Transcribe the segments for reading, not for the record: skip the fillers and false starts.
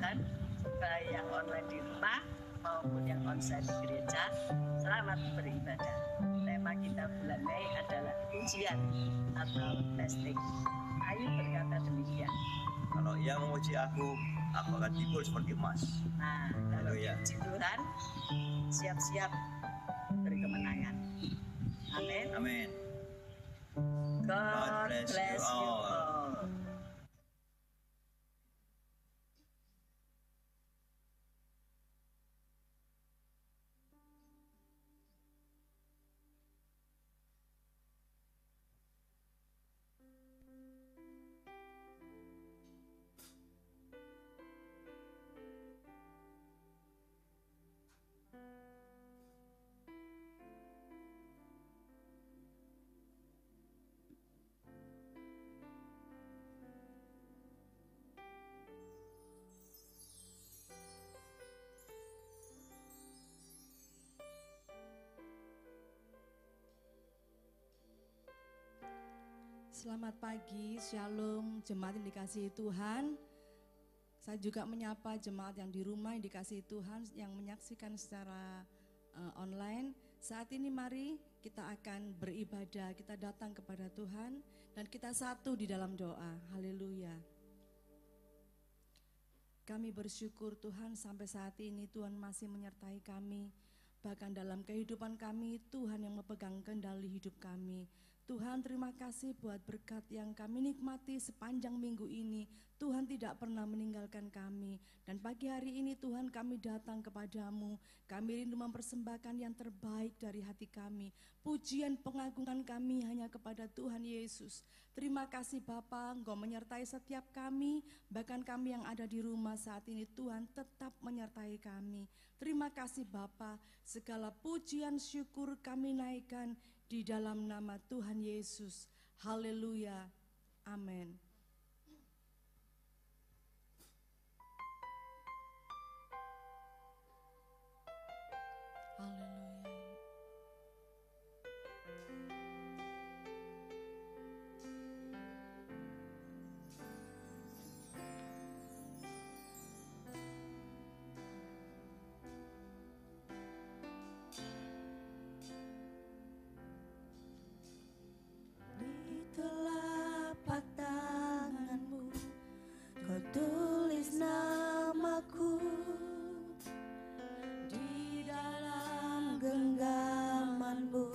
Tuhan, baik yang online di rumah maupun yang onsite di gereja. Selamat beribadah. Tema kita bulan Mei adalah ujian atau testing. Ayu berkata demikian. Kalau ia memuji aku akan timbul seperti emas. Nah, kalau diuji Tuhan, siap-siap berkemenangan. Amin. Amin. God bless you all. Selamat pagi, shalom, jemaat yang dikasihi Tuhan. Saya juga menyapa jemaat yang di rumah yang dikasihi Tuhan, yang menyaksikan secara online. Saat ini mari kita akan beribadah, kita datang kepada Tuhan dan kita satu di dalam doa. Haleluya. Kami bersyukur Tuhan sampai saat ini Tuhan masih menyertai kami. Bahkan dalam kehidupan kami Tuhan yang memegang kendali hidup kami. Tuhan terima kasih buat berkat yang kami nikmati sepanjang minggu ini. Tuhan tidak pernah meninggalkan kami. Dan pagi hari ini Tuhan kami datang kepadamu. Kami rindu mempersembahkan yang terbaik dari hati kami. Pujian pengagungan kami hanya kepada Tuhan Yesus. Terima kasih Bapa, Engkau menyertai setiap kami. Bahkan kami yang ada di rumah saat ini Tuhan tetap menyertai kami. Terima kasih Bapa, segala pujian syukur kami naikkan di dalam nama Tuhan Yesus. Haleluya. Amin. Haleluya. Telapak tanganmu, kau tulis namaku di dalam genggamanmu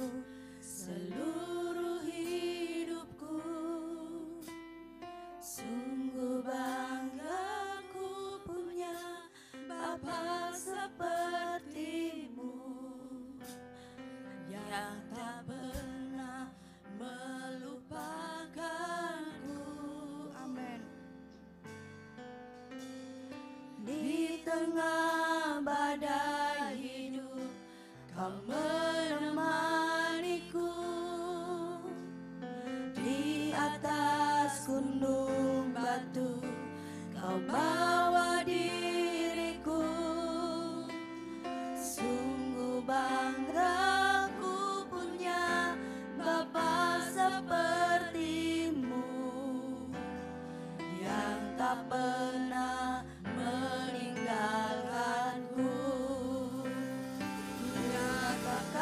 seluruh hidupku. Sungguh bangga ku punya Bapa sepertimu yang tak pernah melupakanku. Amin. Di tengah badai hidup kau menemaniku. Di atas gunung batu kau bawa diriku. Sungguh bangga ku punya Bapa sepertimu yang tak pernah meninggalkanku. Nyatakan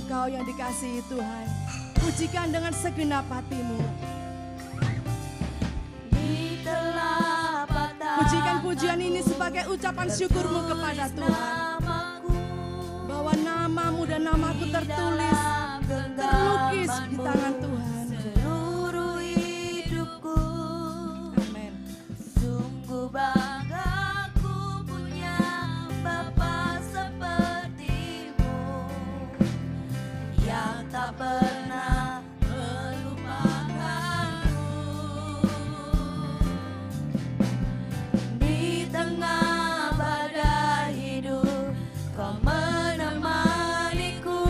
Engkau yang dikasihi Tuhan. Pujikan dengan segenap hatimu. Di telapak Pujikan pujian ini sebagai ucapan syukurmu kepada Tuhan. namaku, Bahwa namamu dan namaku tertulis, terlukis di tangan Tuhan. seluruh hidupku. Amin. Sungguh bangga ku punya Bapa sepertimu, yang tak pernah melupakanku. Di tengah badai hidup kau menemaniku.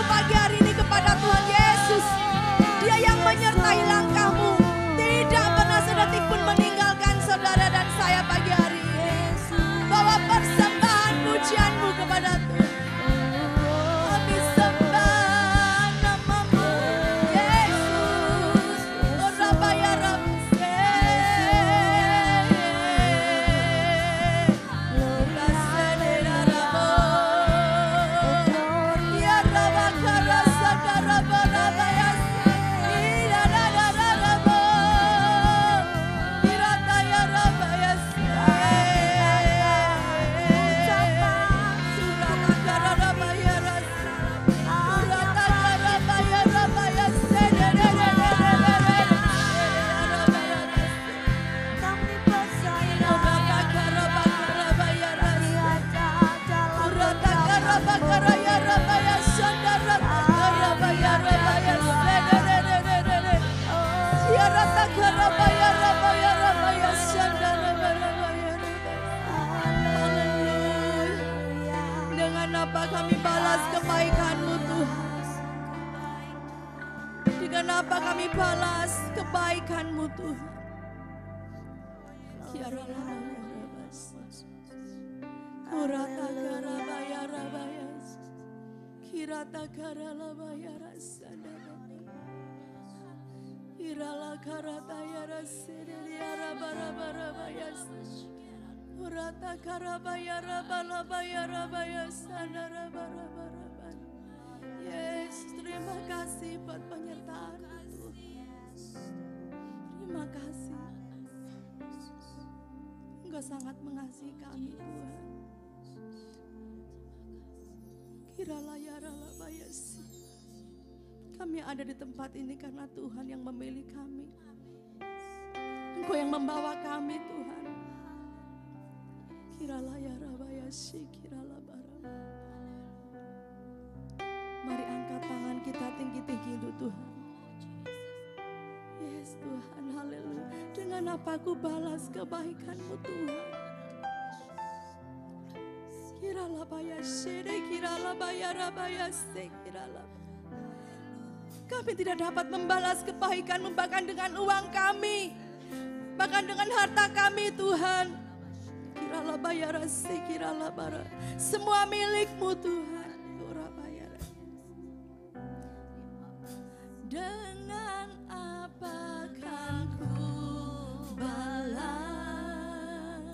bertumbuh pagi hari ini kepada Tuhan Yesus. Dia yang menyertai langkahmu, tidak pernah sedetik pun meninggalkan saudara dan saya pagi hari ini. Bawa persembahan pujianmu kepada Tuhan. Kami sembah namamu Yesus. Oh Rabba ya Rabbi. Dengan apa kami balas kebaikan-Mu Tuhan? Dengan apa kami balas kebaikan-Mu Tuhan? Kurata karabaya rabayas, kirata karalabaya rasandara, irala karata yarasiriya rabarabarabayas, kurata karabaya rabalabaya rabayas, sandara barabaraban. Yes, terima kasih buat penyertaan Tuhan. Terima kasih. Engkau sangat mengasihi kami Tuhan. Kiralabayas. Kami ada di tempat ini karena Tuhan yang memilih kami. Engkau yang membawa kami Tuhan. Kiralabayas, kiralabara. Mari angkat tangan kita tinggi-tinggi untuk Tuhan. Yes Tuhan, haleluya. Dengan apa aku balas kebaikan-Mu Tuhan? Kami tidak dapat membalas kebaikan-Mu bahkan dengan uang kami, bahkan dengan harta kami Tuhan. Semua milik-Mu Tuhan. Dengan apa kan ku balas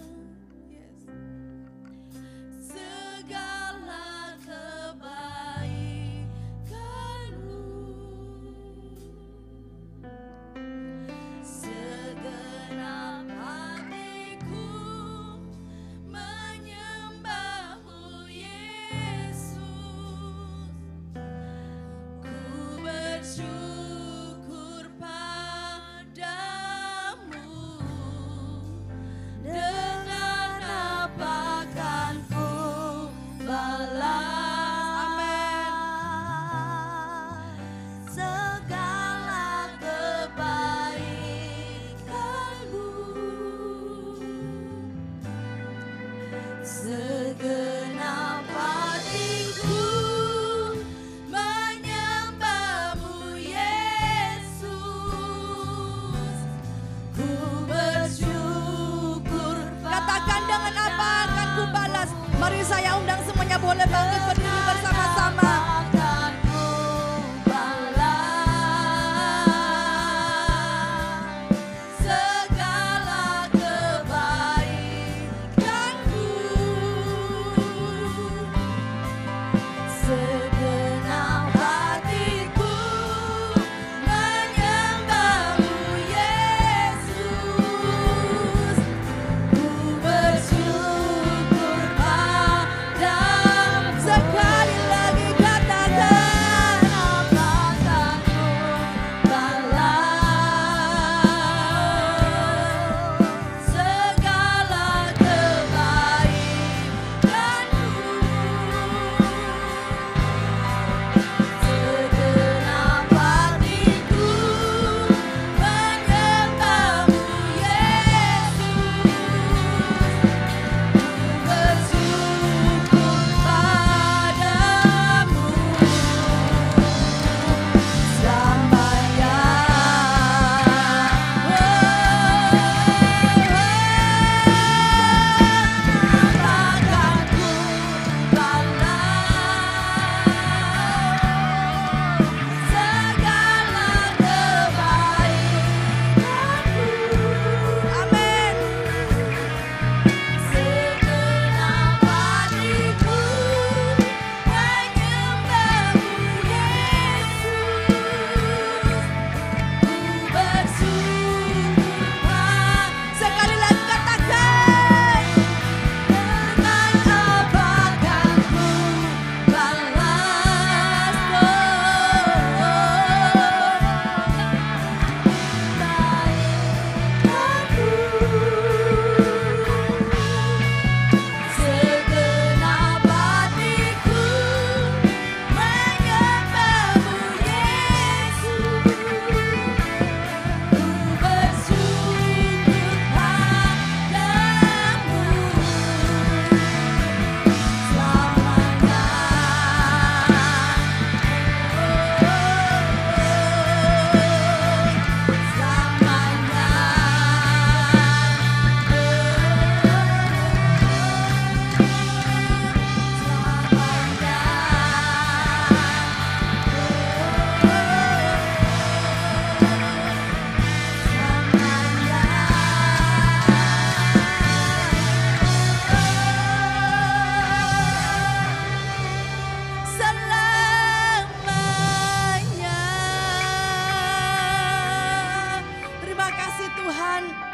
segala kebaikan-Mu, segenap hatiku menyembah-Mu Yesus. Ku bersyukur padamu. Dengan apa kan ku balas segala kebaikan-Mu, segenap hatiku menyembah-Mu Yesus. Ku bersyukur. Katakan dengan apa akan ku balas. Mari saya undang semuanya boleh bangkit berdiri bersama-sama. Akan ku balas segala kebaikan-Mu, segenap hatiku menyembah-Mu Yesus. Ku bersyukur padamu. Sekali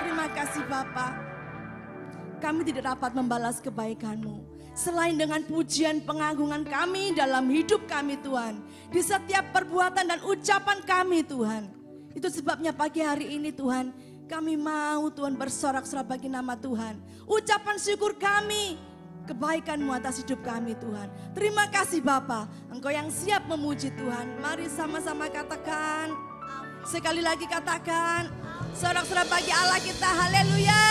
terima kasih Bapa. Kami tidak dapat membalas kebaikan-Mu selain dengan pujian pengagungan kami dalam hidup kami Tuhan. Di setiap perbuatan dan ucapan kami Tuhan. Itu sebabnya pagi hari ini Tuhan, kami mau Tuhan bersorak-sorak bagi nama Tuhan. Ucapan syukur kami, kebaikan-Mu atas hidup kami Tuhan. Terima kasih Bapa, Engkau yang siap memuji Tuhan. Mari sama-sama katakan, sekali lagi katakan, sorak-sorak bagi Allah kita, haleluya.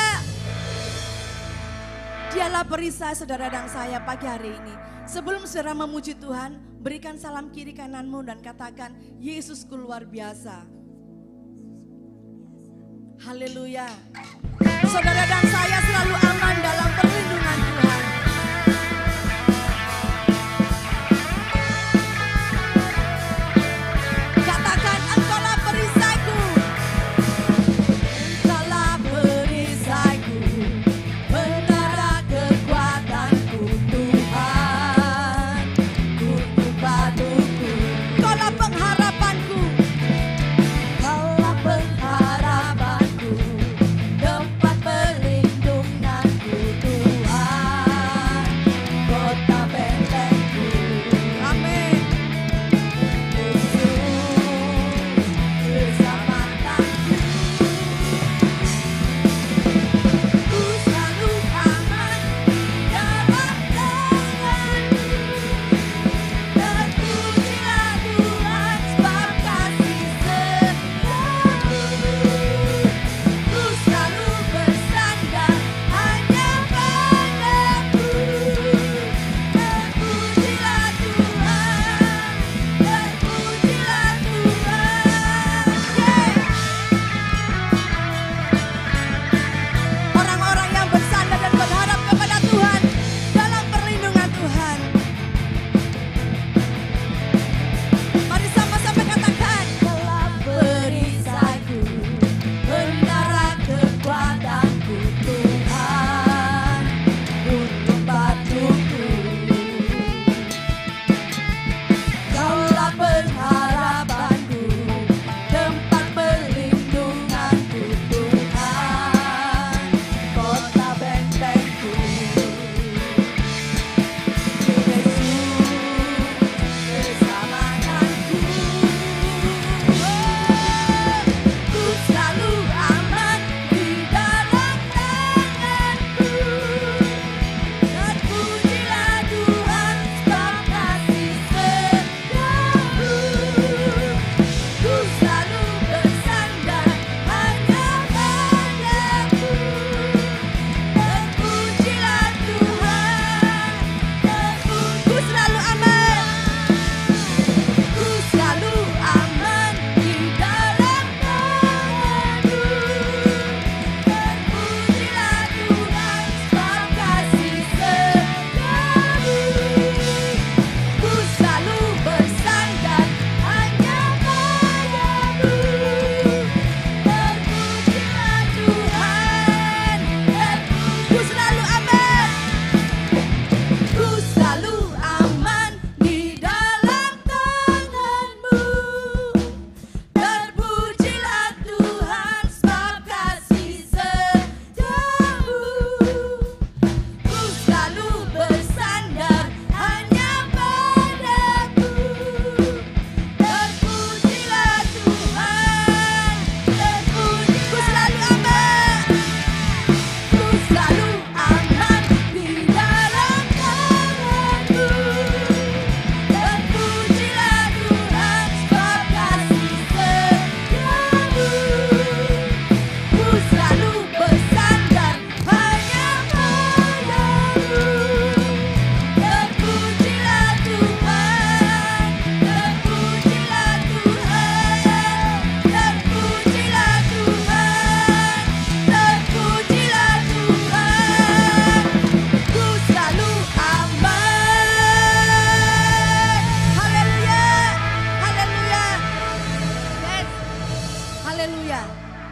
Dialah perisai saudara dan saya pagi hari ini. Sebelum saudara memuji Tuhan, berikan salam kiri kananmu dan katakan, Yesusku luar biasa. Haleluya. Saudara dan saya selalu aman dalam perlindungan Tuhan. Katakan, Engkaulah perisaiku. Engkaulah perisaiku.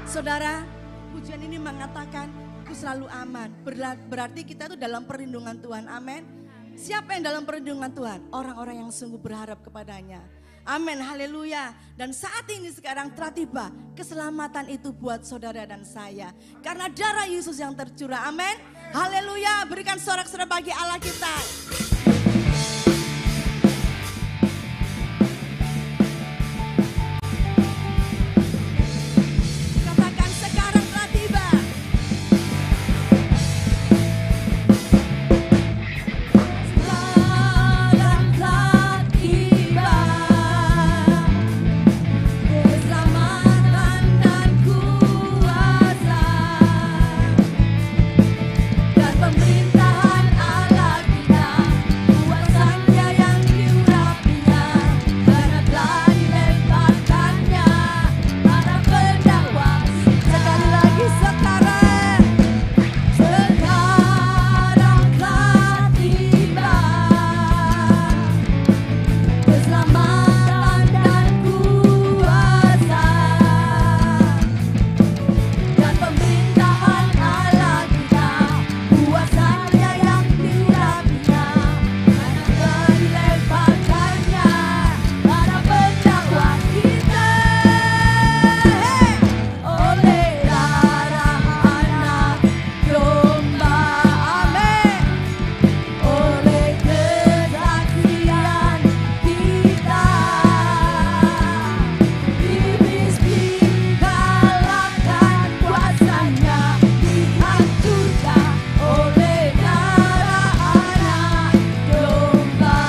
Saudara, pujian ini mengatakan, aku selalu aman. Berarti kita itu dalam perlindungan Tuhan, amin. Siapa yang dalam perlindungan Tuhan? Orang-orang yang sungguh berharap kepadanya. Amin, haleluya. Dan saat ini sekarang telah tiba keselamatan itu buat saudara dan saya. Karena darah Yesus yang tercurah, amin. Haleluya, berikan sorak-sorai bagi Allah kita. Katakan sekarang telah tiba. Sekarang telah tiba keselamatan dan kuasa dan pemerintahan Allah kita, kuasanya yang diurapinya, karena telah dilemparkannya para pendakwa. Sekali lagi sekarang. Sekarang telah tiba keselamatan dan kuasa dan pemerintahan Allah kita, kuasanya yang diurapinya, karena telah dilemparkannya para pendakwa kita. Oleh darah anak domba, amin. Oleh kesaksian kita, iblis dikalahkan, kuasanya dihancurkan. Oleh darah anak domba.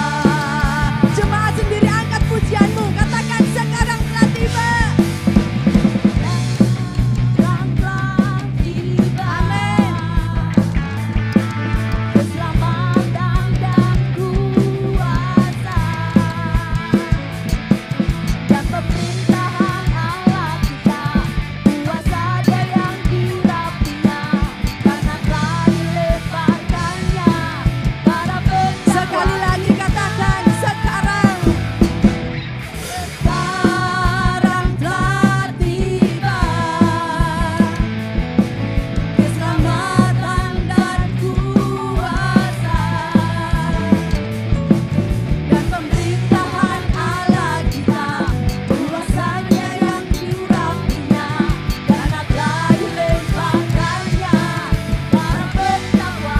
Jemaat sendiri angkat pujianmu, katakan sekarang telah tiba. Sekarang telah tiba keselamatan dan kuasa dan pemerintahan Allah kita, kuasanya yang diurapinya, karena telah dilemparkannya para pendakwa. Sekali lagi katakan sekarang. Sekarang telah tiba keselamatan dan kuasa dan pemerintahan Allah kita, kuasanya yang diurapinya, karena telah dilemparkannya para pendakwa.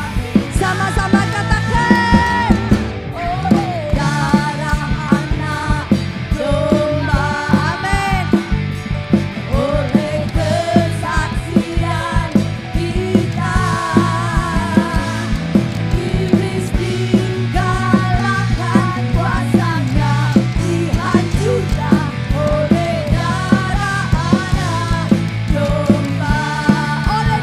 Sama-sama katakan. Oleh darah anak domba, amin. Oleh kesaksian kita, iblis dikalahkan, kuasanya dihancurkan. Oleh darah anak domba, oleh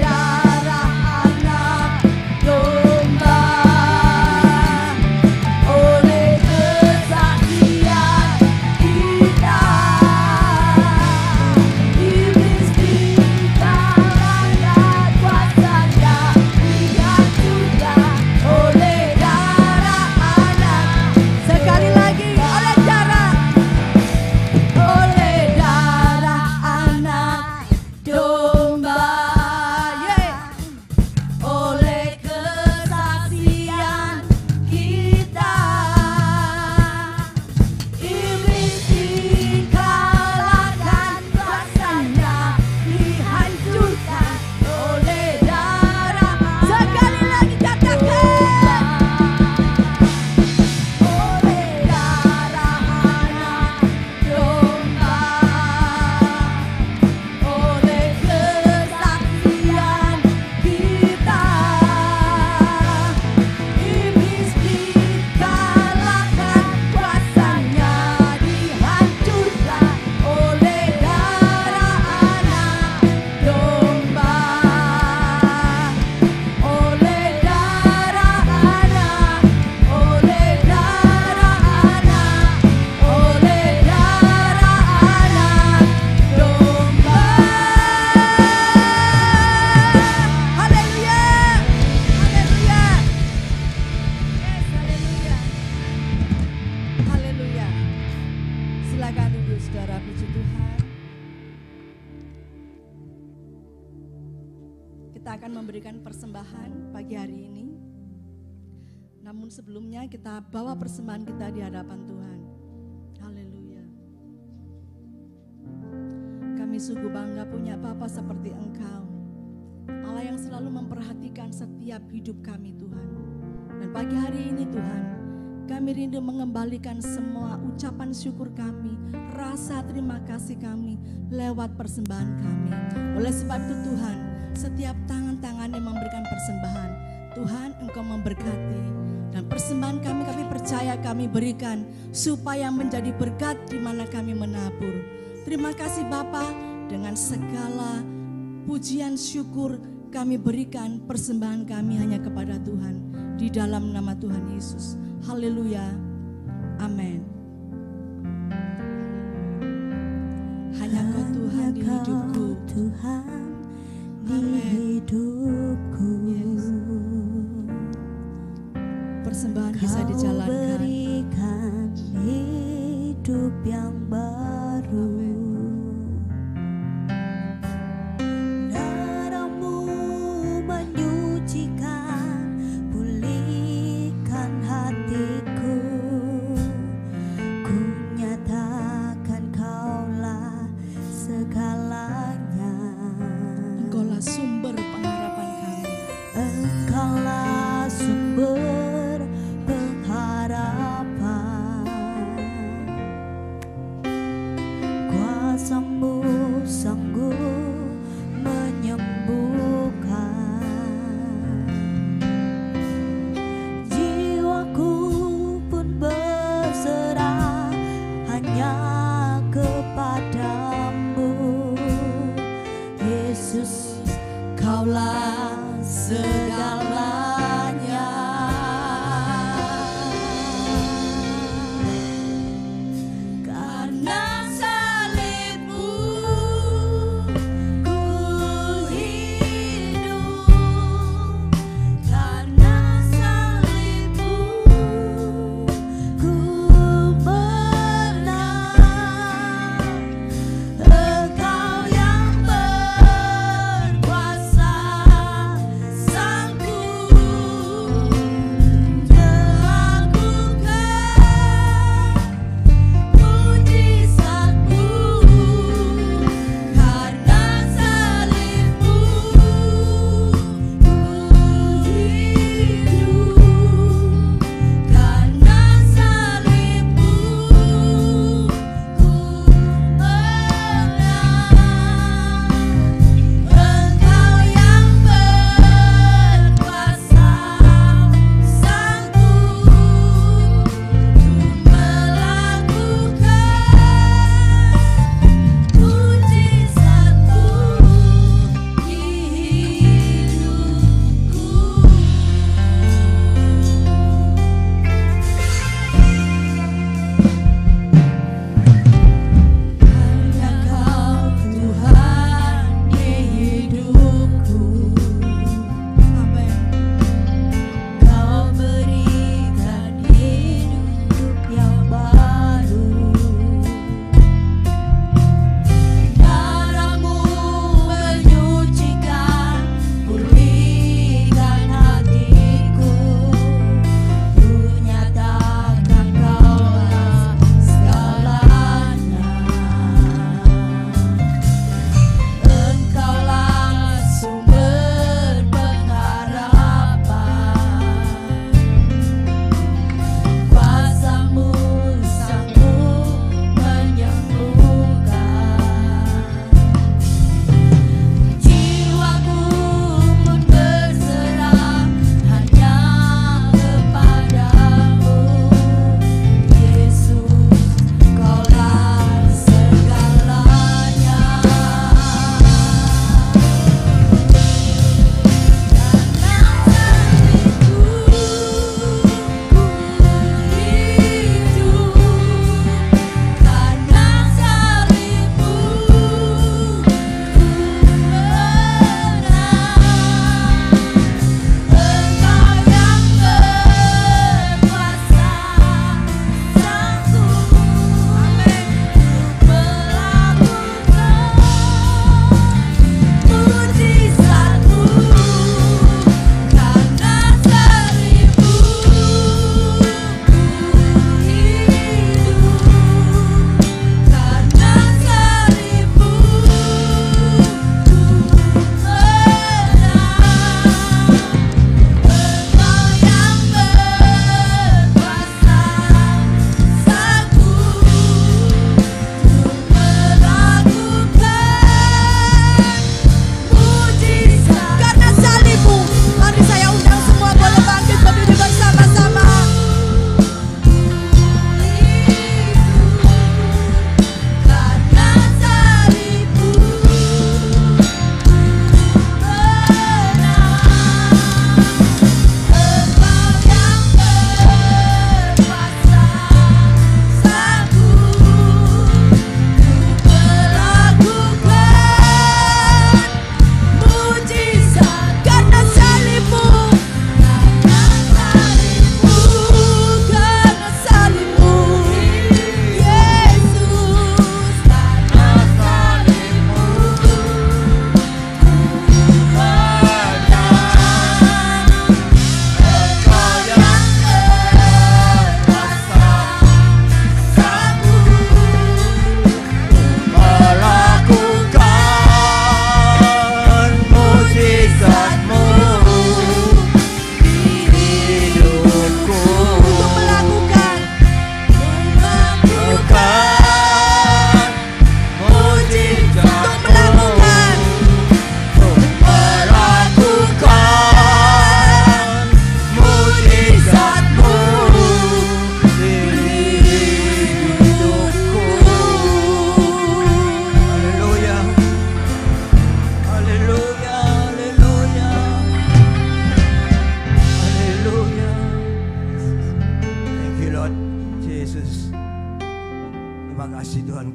darah anak domba, oleh kesaksian kita, iblis dikalahkan, kuasanya dihancurkan. Oleh darah anak, Sekali lagi oleh darah. oleh darah anak domba, oleh kesaksian kita, iblis dikalahkan, kuasanya dihancurkan. Oleh darah, Sekali lagi katakan. oleh darah anak domba, oleh kesaksian kita, iblis dikalahkan, kuasanya dihancurkan. Oleh darah anak domba, oleh darah anak, oleh darah anak, oleh darah anak domba. Haleluya. Haleluya. Yes, haleluya. Haleluya. Silakan duduk saudara, puji Tuhan. Kita akan memberikan persembahan pagi hari ini. Namun sebelumnya kita bawa persembahan kita di hadapan Tuhan. Haleluya. Kami sungguh bangga punya Bapa seperti Engkau, Allah yang selalu memperhatikan setiap hidup kami Tuhan. Dan pagi hari ini Tuhan, kami rindu mengembalikan semua ucapan syukur kami, rasa terima kasih kami lewat persembahan kami. Oleh sebab itu Tuhan, setiap tangan-tangan yang memberikan persembahan, Tuhan Engkau memberkati. Dan persembahan kami percaya kami berikan supaya menjadi berkat di mana kami menabur. Terima kasih Bapa, dengan segala pujian syukur kami berikan persembahan kami hanya kepada Tuhan. Di dalam nama Tuhan Yesus. Haleluya. Amin. Hanya Kau Tuhan di hidupku. Tuhan di hidupku. Yes. Persembahan bisa dijalankan. Kau berikan hidup yang baru. Darahmu menyucikan, pulihkan hatiku. Ku nyatakan Kaulah segalanya. Engkaulah sumber pengharapan kami. Engkaulah sumber pengharapan. Kuasa-Mu sanggup menyembuhkan. Jiwaku pun berserah hanya kepadamu. Yesus, Kaulah segalanya. Karena salib-Mu ku hidup. Karena salib-Mu ku menang. Engkau yang berkuasa.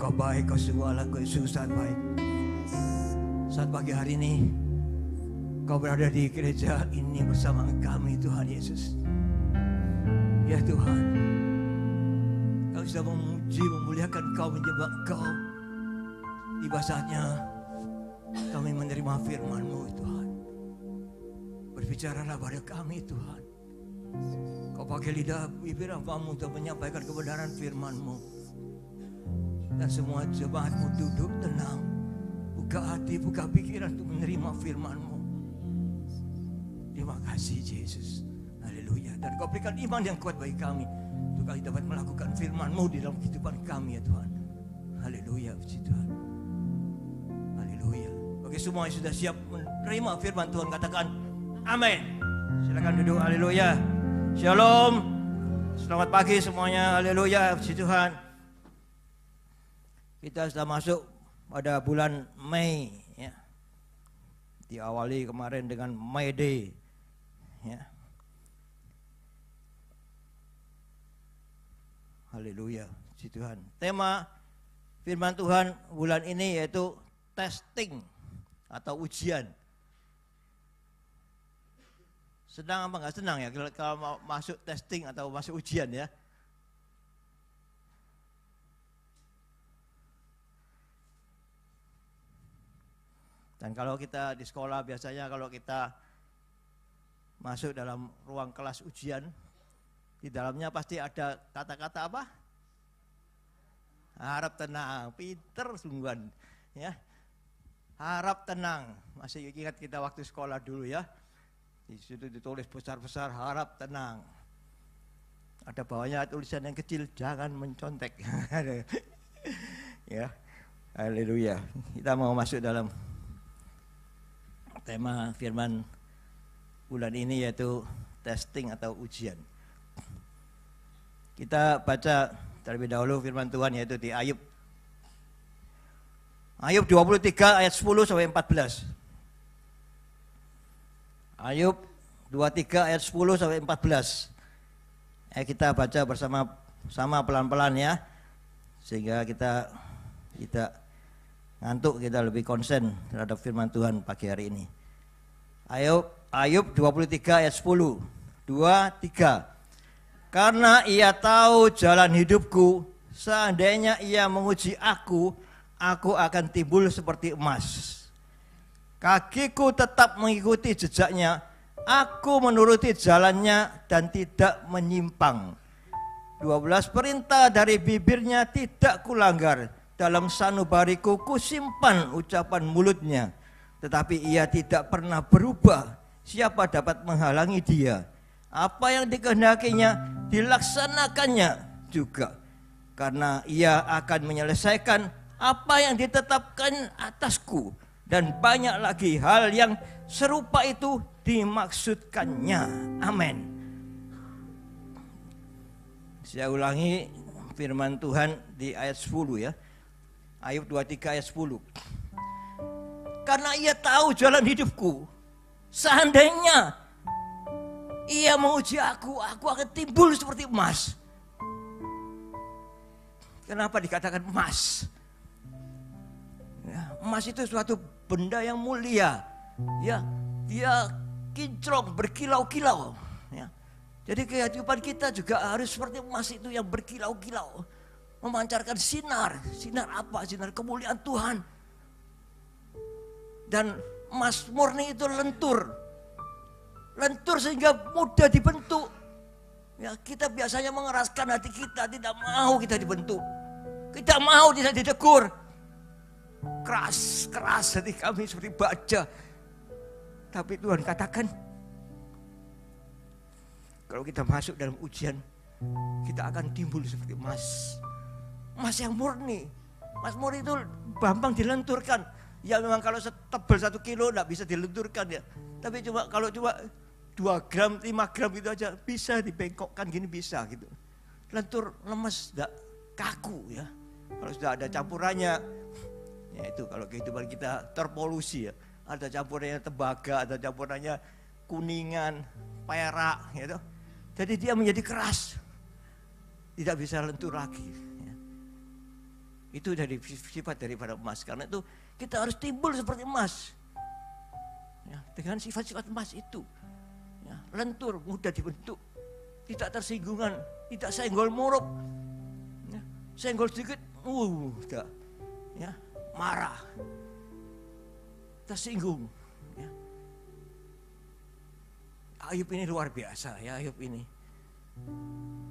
Engkau baik, Kau sungguh Allah, Kau sungguh sangat baik. Saat pagi hari ini Kau berada di gereja ini bersama kami, Tuhan Yesus. Ya Tuhan, Kau sudah memuji, memuliakan Kau, menyembah Kau. Tiba saatnya kami menerima firman-Mu, Tuhan. Berbicaralah pada kami, Tuhan. Kau pakai lidah bibir hamba-Mu untuk menyampaikan kebenaran firman-Mu. Dan semua jemaat-Mu duduk tenang, buka hati, buka pikiran untuk menerima firman-Mu. Terima kasih Yesus. Haleluya. Dan Kau berikan iman yang kuat bagi kami untuk kami dapat melakukan firman-Mu di dalam kehidupan kami, ya Tuhan. Haleluya, puji Tuhan. Haleluya. Bagi semua yang sudah siap menerima firman Tuhan, katakan amin. Silakan duduk. Haleluya. Shalom. Selamat pagi semuanya. Haleluya, puji Tuhan. Kita sudah masuk pada bulan Mei, ya. Diawali kemarin dengan May Day, ya. Haleluya, puji Tuhan. Tema firman Tuhan bulan ini yaitu testing atau ujian. Senang apa nggak senang ya kalau mau masuk testing atau masuk ujian, ya? Dan kalau kita di sekolah biasanya kalau kita masuk dalam ruang kelas ujian, di dalamnya pasti ada kata-kata apa? Harap tenang, pinter sungguhan, ya. Harap tenang. Masih ingat kita waktu sekolah dulu, ya. Di situ ditulis besar-besar harap tenang. Ada bawahnya tulisan yang kecil, jangan mencontek. Ya. Haleluya. Kita mau masuk dalam tema firman bulan ini yaitu testing atau ujian. Kita baca terlebih dahulu firman Tuhan yaitu di Ayub. Ayub 23 ayat 10 sampai 14. Ayub 23 ayat 10 sampai 14. Kita baca bersama-sama pelan-pelan, ya. Sehingga kita tidak ngantuk, kita lebih konsen terhadap firman Tuhan pagi hari ini. Ayub 23 ayat 10. 2, 3. Karena ia tahu jalan hidupku, seandainya ia menguji aku akan timbul seperti emas. Kakiku tetap mengikuti jejaknya, aku menuruti jalannya dan tidak menyimpang. 12 perintah dari bibirnya tidak kulanggar, dalam sanubariku kusimpan ucapan mulutnya. Tetapi ia tidak pernah berubah, siapa dapat menghalangi dia? Apa yang dikehendakinya dilaksanakannya juga. Karena ia akan menyelesaikan apa yang ditetapkan atasku. Dan banyak lagi hal yang serupa itu dimaksudkannya. Amin. Saya ulangi firman Tuhan di ayat 10, ya. Ayub 23 ayat 10. Karena ia tahu jalan hidupku, seandainya ia menguji aku akan timbul seperti emas. Kenapa dikatakan emas? Ya, emas itu suatu benda yang mulia, ya. Dia kinclong, berkilau-kilau, ya. Jadi kehidupan kita juga harus seperti emas itu yang berkilau-kilau, memancarkan sinar. Sinar apa? Sinar kemuliaan Tuhan. Dan emas murni itu lentur sehingga mudah dibentuk. Ya, kita biasanya mengeraskan hati kita, tidak mau kita dibentuk, tidak mau tidak ditegur. Keras hati kami seperti baja. Tapi Tuhan katakan, kalau kita masuk dalam ujian, kita akan timbul seperti emas. Emas yang murni. Emas murni itu gampang dilenturkan. Ya memang kalau tebal 1 kilo enggak bisa dilenturkan, ya. Tapi kalau cuma 2 gram, 5 gram itu aja bisa dibengkokkan gini, bisa gitu. Lentur, lemes, enggak kaku, ya. Kalau sudah ada campurannya, ya itu kalau kehidupan kita terpolusi, ya. Ada campurannya tembaga, ada campurannya kuningan, perak, gitu. Jadi dia menjadi keras, tidak bisa lentur lagi. Ya. Itu dari sifat daripada emas. Karena itu kita harus timbul seperti emas. Ya, dengan sifat-sifat emas itu. Ya, lentur, mudah dibentuk. Tidak tersinggungan, tidak senggol murup. Ya, senggol sedikit, udah. Ya, marah. Tersinggung. Ya. Ayub ini luar biasa ya, Ayub ini.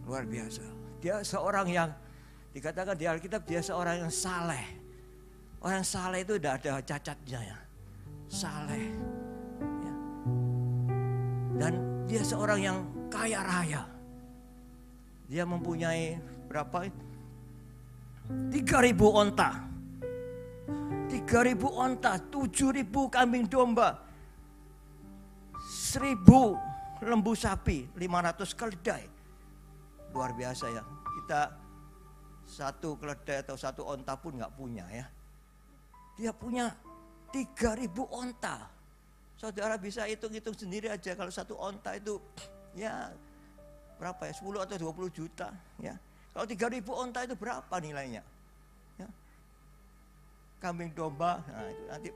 Luar biasa. Dia seorang yang dikatakan di Alkitab dia seorang yang saleh. Orang saleh itu tidak ada cacatnya ya. Saleh. Ya. Dan dia seorang yang kaya raya. Dia mempunyai berapa? 3.000 onta. 3.000 onta, 7.000 kambing domba. 1.000 lembu sapi, 500 keledai. Luar biasa ya. Kita satu keledai atau satu onta pun nggak punya ya. Dia punya 3.000 onta. Saudara bisa hitung-hitung sendiri aja kalau satu onta itu ya berapa ya, 10 atau 20 juta ya. Kalau 3.000 onta itu berapa nilainya? Ya. Kambing domba, nah itu nanti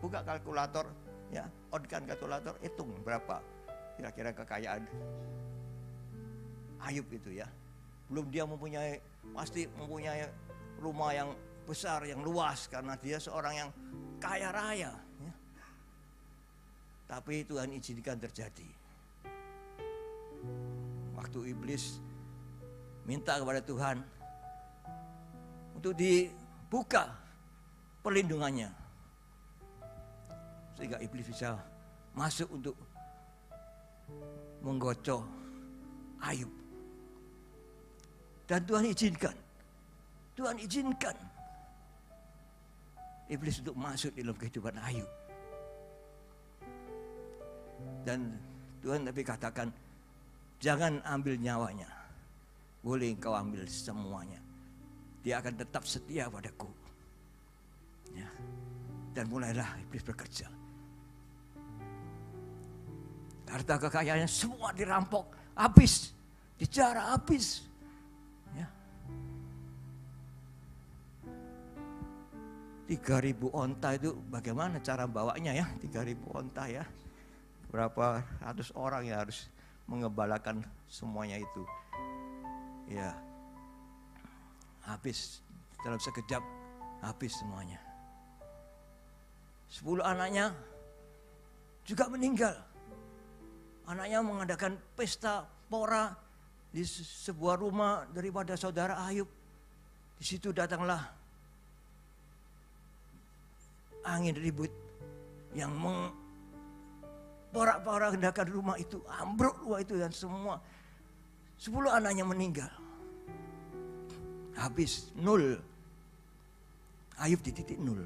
buka kalkulator ya, on-kan kalkulator, hitung berapa kira-kira kekayaan Ayub itu ya. Belum dia pasti mempunyai rumah yang besar, yang luas karena dia seorang yang kaya raya. Ya. Tapi Tuhan izinkan terjadi. Waktu iblis minta kepada Tuhan untuk dibuka perlindungannya. Sehingga iblis bisa masuk untuk menggocok Ayub. Dan Tuhan izinkan. Tuhan izinkan iblis untuk masuk dalam kehidupan Ayub. Dan Tuhan tapi katakan, jangan ambil nyawanya. Boleh engkau ambil semuanya. Dia akan tetap setia padaku. Ya. Dan mulailah iblis bekerja. Harta kekayaannya semua dirampok, habis. Dijarah habis. Ya. 3.000 onta itu bagaimana cara bawanya ya? 3.000 onta ya. Berapa ratus orang yang harus mengembalakan semuanya itu. Ya. Habis dalam sekejap, habis semuanya. 10 anaknya juga meninggal. Anaknya mengadakan pesta pora di sebuah rumah daripada saudara Ayub. Di situ datanglah angin ribut yang porak-porandakan rumah itu, ambruk rumah itu dan semua 10 anaknya meninggal. Habis, nol. Ayub di titik nol.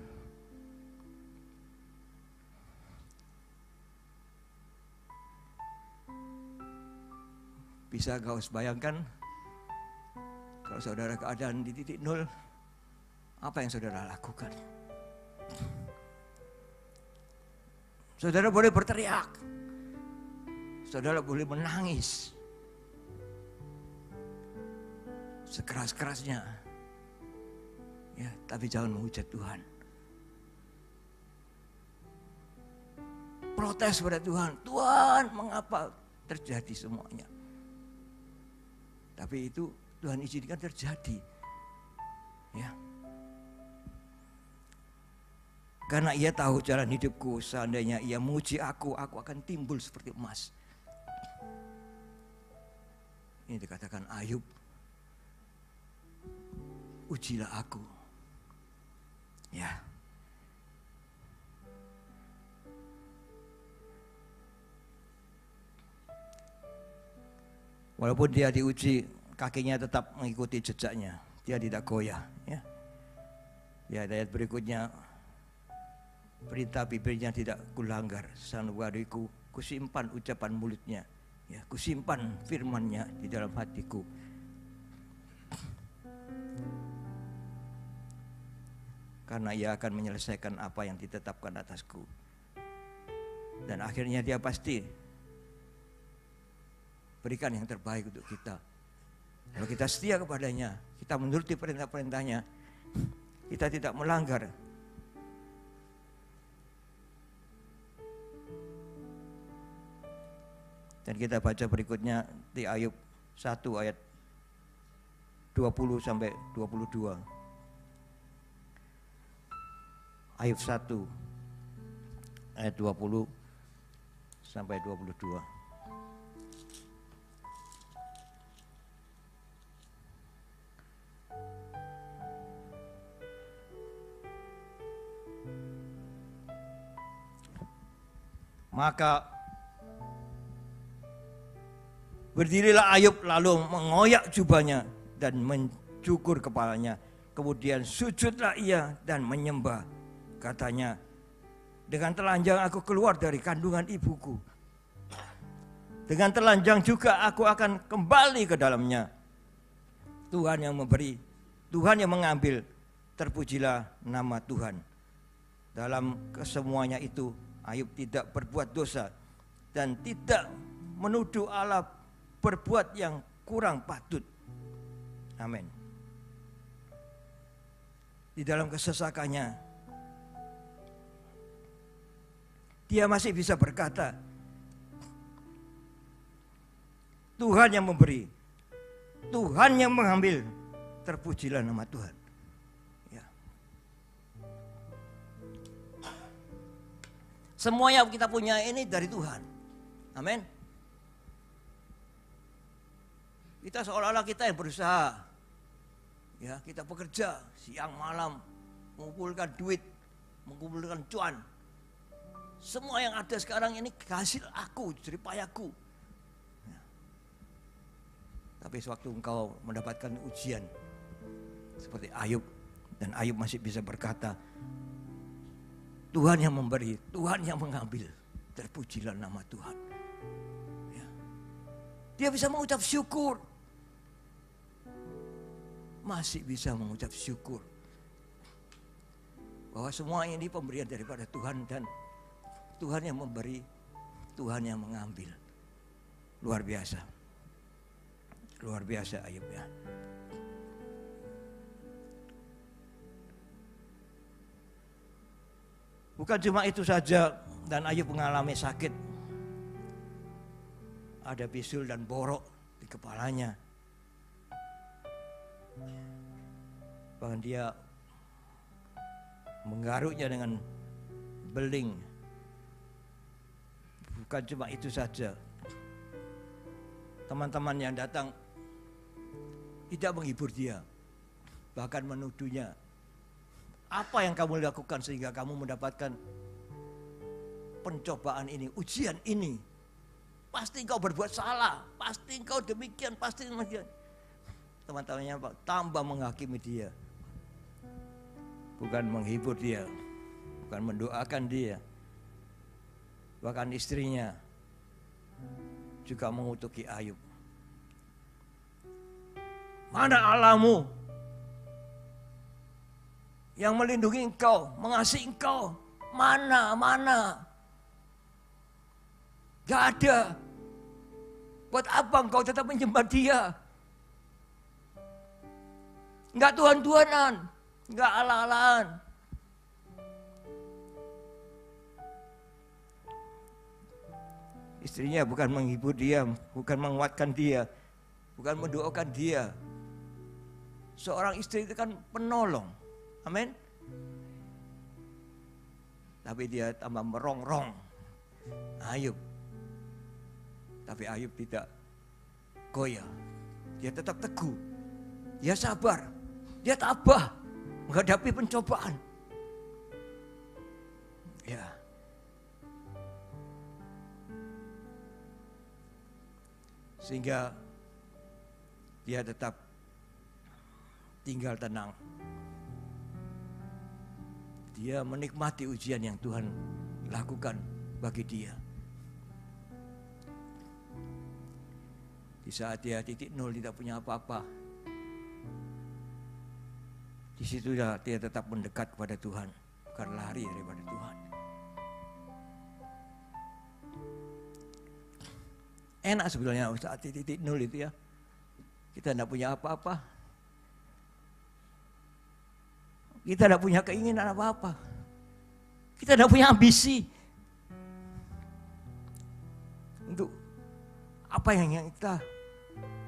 Bisa kau bayangkan kalau saudara keadaan di titik nol, apa yang saudara lakukan? Saudara boleh berteriak, saudara boleh menangis sekeras-kerasnya, ya, tapi jangan menghujat Tuhan. Protes pada Tuhan, Tuhan mengapa terjadi semuanya? Tapi itu Tuhan izinkan terjadi. Ya. Karena ia tahu jalan hidupku, seandainya ia memuji aku akan timbul seperti emas. Ini dikatakan Ayub, ujilah aku. Ya. Walaupun dia diuji, kakinya tetap mengikuti jejaknya. Dia tidak goyah. Ya. Ya, ayat berikutnya, perintah bibirnya tidak kulanggar, sanubariku kusimpan ucapan mulutnya. Ya, kusimpan firman-Nya di dalam hatiku. Karena ia akan menyelesaikan apa yang ditetapkan atasku. Dan akhirnya dia pasti berikan yang terbaik untuk kita. Kalau kita setia kepadanya, kita menuruti perintah-perintahnya, kita tidak melanggar. Dan kita baca berikutnya di Ayub 1 ayat 20 sampai 22. Ayub 1 ayat 20 sampai 22. Maka berdirilah Ayub lalu mengoyak jubahnya dan mencukur kepalanya. Kemudian sujudlah ia dan menyembah. Katanya, dengan telanjang aku keluar dari kandungan ibuku. Dengan telanjang juga aku akan kembali ke dalamnya. Tuhan yang memberi, Tuhan yang mengambil, terpujilah nama Tuhan. Dalam kesemuanya itu Ayub tidak berbuat dosa dan tidak menuduh Allah berbuat yang kurang patut. Amin. Di dalam kesesakannya, dia masih bisa berkata, Tuhan yang memberi, Tuhan yang mengambil, terpujilah nama Tuhan. Ya. Semua yang kita punya ini dari Tuhan. Amin. Kita seolah-olah kita yang berusaha. Ya, kita bekerja siang malam, mengumpulkan duit, mengumpulkan cuan. Semua yang ada sekarang ini hasil aku, jerih payahku. Ya. Tapi sewaktu engkau mendapatkan ujian seperti Ayub, dan Ayub masih bisa berkata, Tuhan yang memberi, Tuhan yang mengambil, terpujilah nama Tuhan. Ya. Dia bisa mengucap syukur. Masih bisa mengucap syukur bahwa semua ini pemberian daripada Tuhan, dan Tuhan yang memberi, Tuhan yang mengambil. Luar biasa. Luar biasa Ayub ya. Bukan cuma itu saja, dan Ayub mengalami sakit. Ada bisul dan borok di kepalanya. Bahkan dia menggaruknya dengan beling. Bukan cuma itu saja. Teman-teman yang datang tidak menghibur dia, bahkan menuduhnya. Apa yang kamu lakukan sehingga kamu mendapatkan pencobaan ini, ujian ini? Pasti engkau berbuat salah, pasti engkau demikian, pasti demikian. Teman-temannya tambah menghakimi dia. Bukan menghibur dia, bukan mendoakan dia. Bahkan istrinya juga mengutuki Ayub. Mana Allahmu yang melindungi engkau, mengasihi engkau? Mana? Gak ada. Buat apa engkau tetap menyembah dia? Enggak Tuhan-Tuhanan, enggak Allah-Allahan. Istrinya bukan menghibur dia, bukan menguatkan dia, bukan mendoakan dia. Seorang istri itu kan penolong, amin. Tapi dia tambah merongrong Ayub. Tapi Ayub tidak goyah, dia tetap teguh, dia sabar. Dia tabah menghadapi pencobaan. Ya. Sehingga dia tetap tinggal tenang. Dia menikmati ujian yang Tuhan lakukan bagi dia. Di saat dia titik nol, tidak punya apa-apa, di situ dia tetap mendekat kepada Tuhan, bukan lari daripada Tuhan. Enak sebenarnya saat titik nol itu ya. Kita tidak punya apa-apa. Kita tidak punya keinginan apa-apa. Kita tidak punya ambisi untuk apa yang kita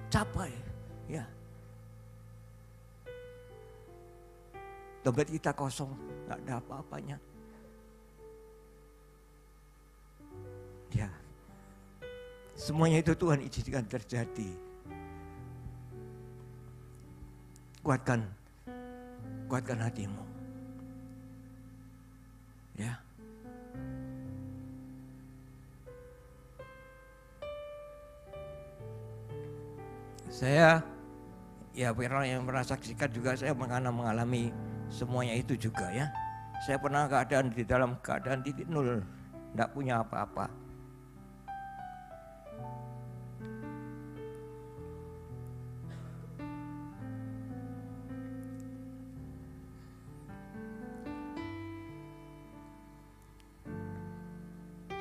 capai. Ya. Dompet kita kosong, nggak ada apa-apanya. Ya, semuanya itu Tuhan izinkan terjadi. Kuatkan hatimu. Ya. Saya yang pernah saksikan juga, saya mengalami semuanya itu juga ya. Saya pernah di dalam keadaan titik nol, tidak punya apa-apa.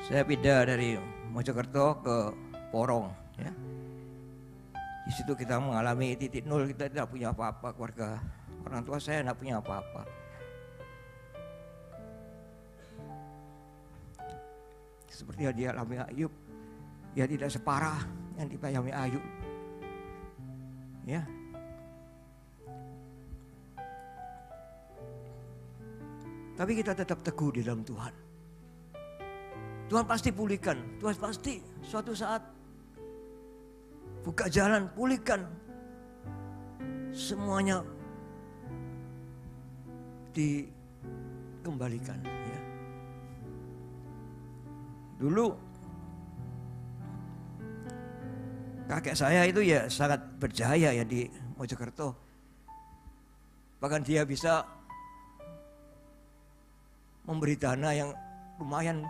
Saya pindah dari Mojokerto ke Porong ya. Di situ kita mengalami titik nol, kita tidak punya apa-apa, keluarga orang tua saya tidak punya apa-apa. Seperti yang dialami Ayub, ya tidak separah yang dialami Ayub. Ya. Tapi kita tetap teguh di dalam Tuhan. Tuhan pasti pulihkan, Tuhan pasti suatu saat buka jalan, pulihkan. Semuanya dikembalikan ya. Dulu kakek saya itu ya sangat berjaya ya di Mojokerto. Bahkan dia bisa memberi dana yang lumayan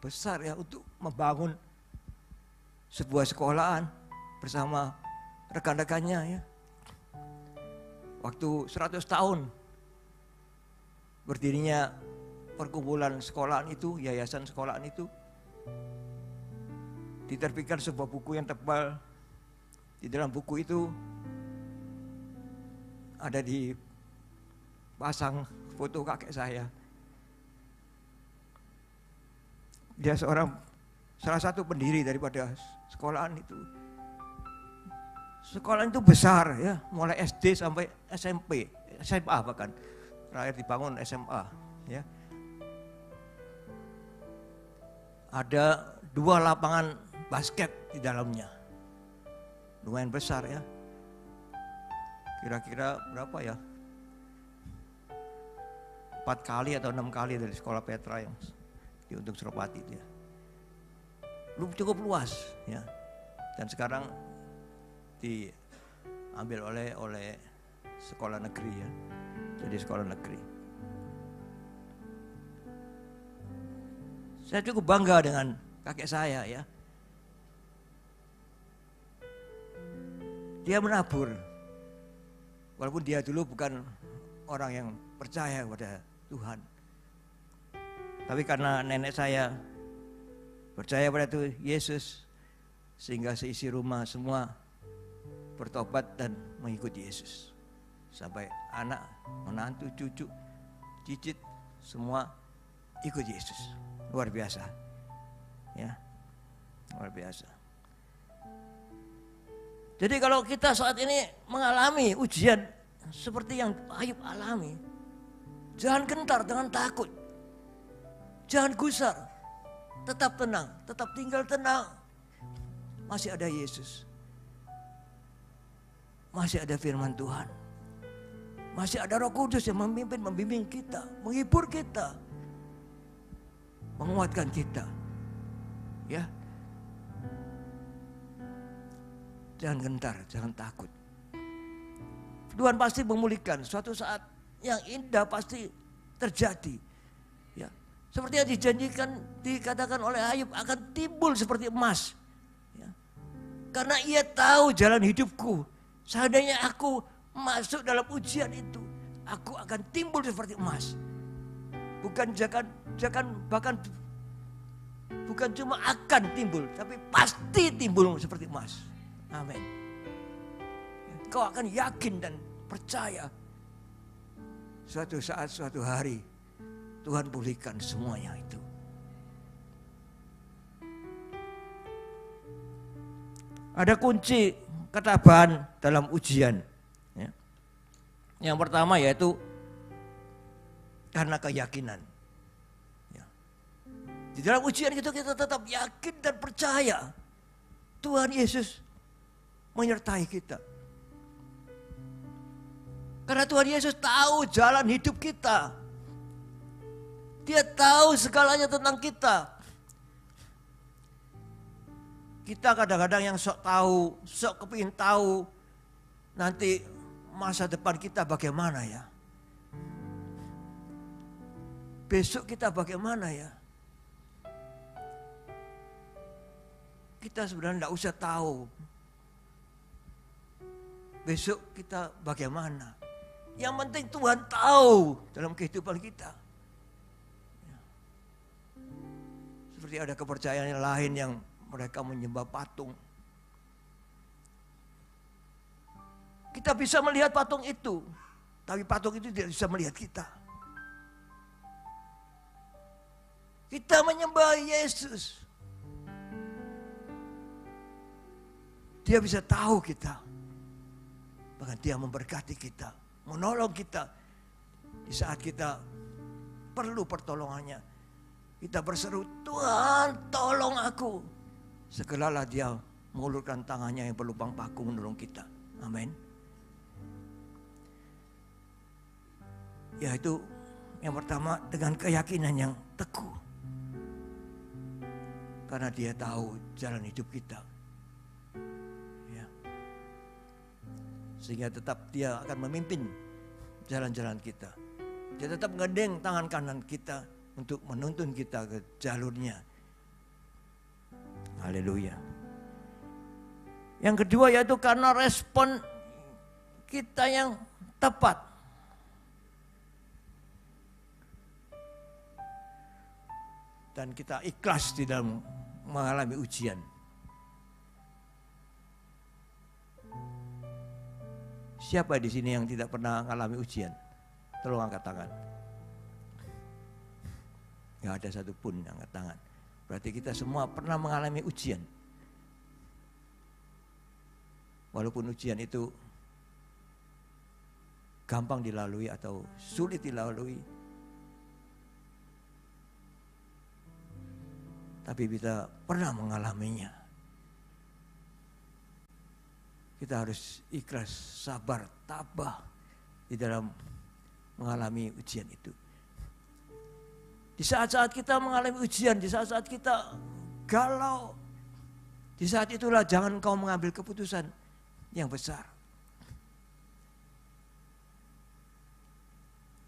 besar ya untuk membangun sebuah sekolahan bersama rekan-rekannya ya. Waktu 100 tahun berdirinya perkumpulan sekolahan itu, yayasan sekolahan itu, diterbitkan sebuah buku yang tebal. Di dalam buku itu ada dipasang foto kakek saya. Dia salah satu pendiri daripada sekolahan itu. Sekolahan itu besar ya, mulai SD sampai SMP, SMA bahkan. Terakhir dibangun SMA ya. Ada 2 lapangan basket di dalamnya. Lumayan besar ya. Kira-kira berapa ya? 4 kali atau 6 kali dari sekolah Petra yang di Untung Suropati itu ya. Cukup luas ya. Dan sekarang diambil oleh sekolah negeri ya. Jadi sekolah negeri. Saya cukup bangga dengan kakek saya ya. Dia menabur. Walaupun dia dulu bukan orang yang percaya kepada Tuhan. Tapi karena nenek saya percaya pada Tuhan Yesus, sehingga seisi rumah semua bertobat dan mengikuti Yesus. Sampai anak, menantu, cucu, cicit semua ikut Yesus. Luar biasa. Ya. Luar biasa. Jadi kalau kita saat ini mengalami ujian seperti yang Ayub alami, jangan gentar dengan takut. Jangan gusar, tetap tenang, tetap tinggal tenang. Masih ada Yesus. Masih ada firman Tuhan. Masih ada Roh Kudus yang memimpin, membimbing kita, menghibur kita, menguatkan kita. Ya. Jangan gentar, jangan takut. Tuhan pasti memulihkan, suatu saat yang indah pasti terjadi. Ya. Seperti yang dijanjikan, dikatakan oleh Ayub akan timbul seperti emas. Ya. Karena ia tahu jalan hidupku. Seandainya aku masuk dalam ujian itu, aku akan timbul seperti emas. Bukan bahkan bukan cuma akan timbul, tapi pasti timbul seperti emas. Amin. Kau akan yakin dan percaya suatu saat, suatu hari Tuhan pulihkan semuanya itu. Ada kunci ketabahan dalam ujian. Ya. Yang pertama yaitu karena keyakinan. Ya. Di dalam ujian itu kita tetap yakin dan percaya Tuhan Yesus menyertai kita. Karena Tuhan Yesus tahu jalan hidup kita. Dia tahu segalanya tentang kita. Kita kadang-kadang yang sok tahu, sok kepingin tahu nanti masa depan kita bagaimana ya. Besok kita bagaimana ya. Kita sebenarnya tidak usah tahu. Besok kita bagaimana. Yang penting Tuhan tahu dalam kehidupan kita. Seperti ada kepercayaan yang lain yang mereka menyembah patung. Kita bisa melihat patung itu, tapi patung itu tidak bisa melihat kita. Kita menyembah Yesus. Dia bisa tahu kita. Bahkan dia memberkati kita, menolong kita di saat kita perlu pertolongannya. Kita berseru, Tuhan tolong aku. Segeralah dia mengulurkan tangannya yang berlubang paku menolong kita. Amin. Yaitu yang pertama dengan keyakinan yang teguh. Karena dia tahu jalan hidup kita. Ya. Sehingga tetap dia akan memimpin jalan-jalan kita. Dia tetap menggandeng tangan kanan kita untuk menuntun kita ke jalurnya. Haleluya. Yang kedua yaitu karena respon kita yang tepat. Dan kita ikhlas di dalam mengalami ujian. Siapa di sini yang tidak pernah mengalami ujian? Tolong angkat tangan. Gak ada satupun yang angkat tangan. Berarti kita semua pernah mengalami ujian. Walaupun ujian itu gampang dilalui atau sulit dilalui. Tapi kita pernah mengalaminya. Kita harus ikhlas, sabar, tabah di dalam mengalami ujian itu. Di saat-saat kita mengalami ujian, di saat-saat kita galau, di saat itulah jangan kau mengambil keputusan yang besar.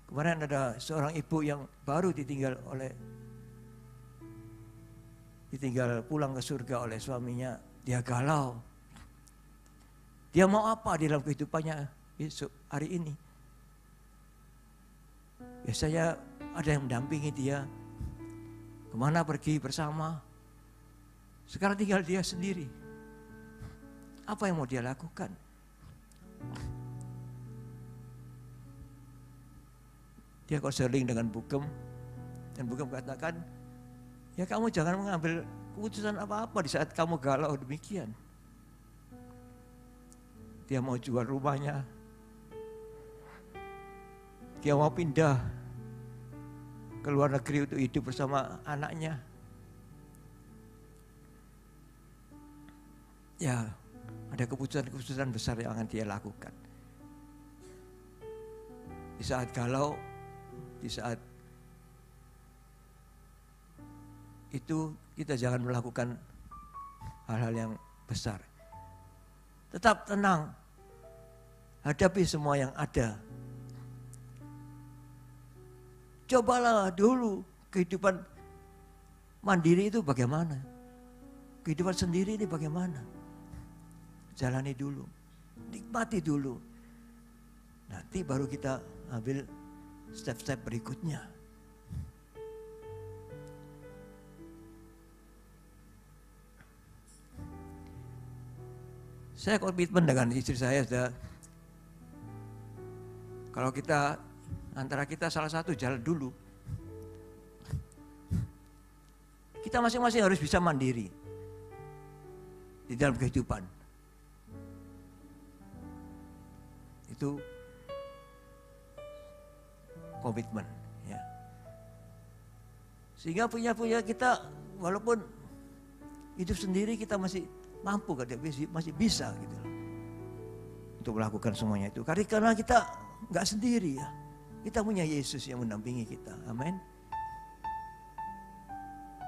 Kemarin ada seorang ibu yang baru ditinggal pulang ke surga oleh suaminya. Dia galau. Dia mau apa di dalam kehidupannya besok hari ini? Biasanya ada yang mendampingi dia, kemana pergi bersama. Sekarang tinggal dia sendiri. Apa yang mau dia lakukan? Dia konseling dengan Bugem, dan Bugem katakan, ya kamu jangan mengambil keputusan apa-apa di saat kamu galau demikian. Dia mau jual rumahnya, dia mau pindah ke luar negeri untuk hidup bersama anaknya. Ya, ada keputusan-keputusan besar yang akan dia lakukan. Di saat galau, di saat itu kita jangan melakukan hal-hal yang besar. Tetap tenang, hadapi semua yang ada. Cobalah dulu kehidupan mandiri itu bagaimana. Kehidupan sendiri ini bagaimana. Jalani dulu, nikmati dulu. Nanti baru kita ambil step-step berikutnya. Saya komitmen dengan istri saya sudah. Kalau kita antara kita salah satu jalan dulu. Kita masing-masing harus bisa mandiri di dalam kehidupan. Itu komitmen, ya. Sehingga punya kita walaupun hidup sendiri kita masih mampu, masih bisa gitu untuk melakukan semuanya itu. Karena kita nggak sendiri ya. Kita punya Yesus yang mendampingi kita. Amin.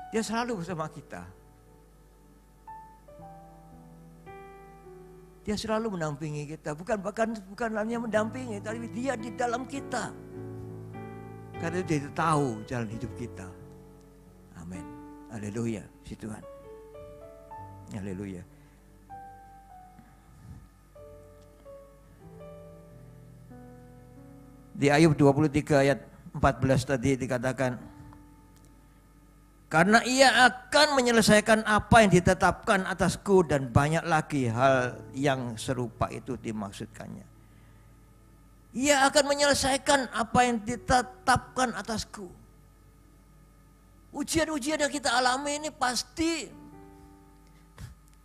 Dia selalu bersama kita. Dia selalu mendampingi kita. Bukan hanya mendampingi, tapi dia di dalam kita. Karena dia tahu jalan hidup kita. Amin. Haleluya. Si Tuhan. Haleluya. Di Ayub 23 ayat 14 tadi dikatakan, karena ia akan menyelesaikan apa yang ditetapkan atasku dan banyak lagi hal yang serupa itu dimaksudkannya. Ia akan menyelesaikan apa yang ditetapkan atasku. Ujian-ujian yang kita alami ini pasti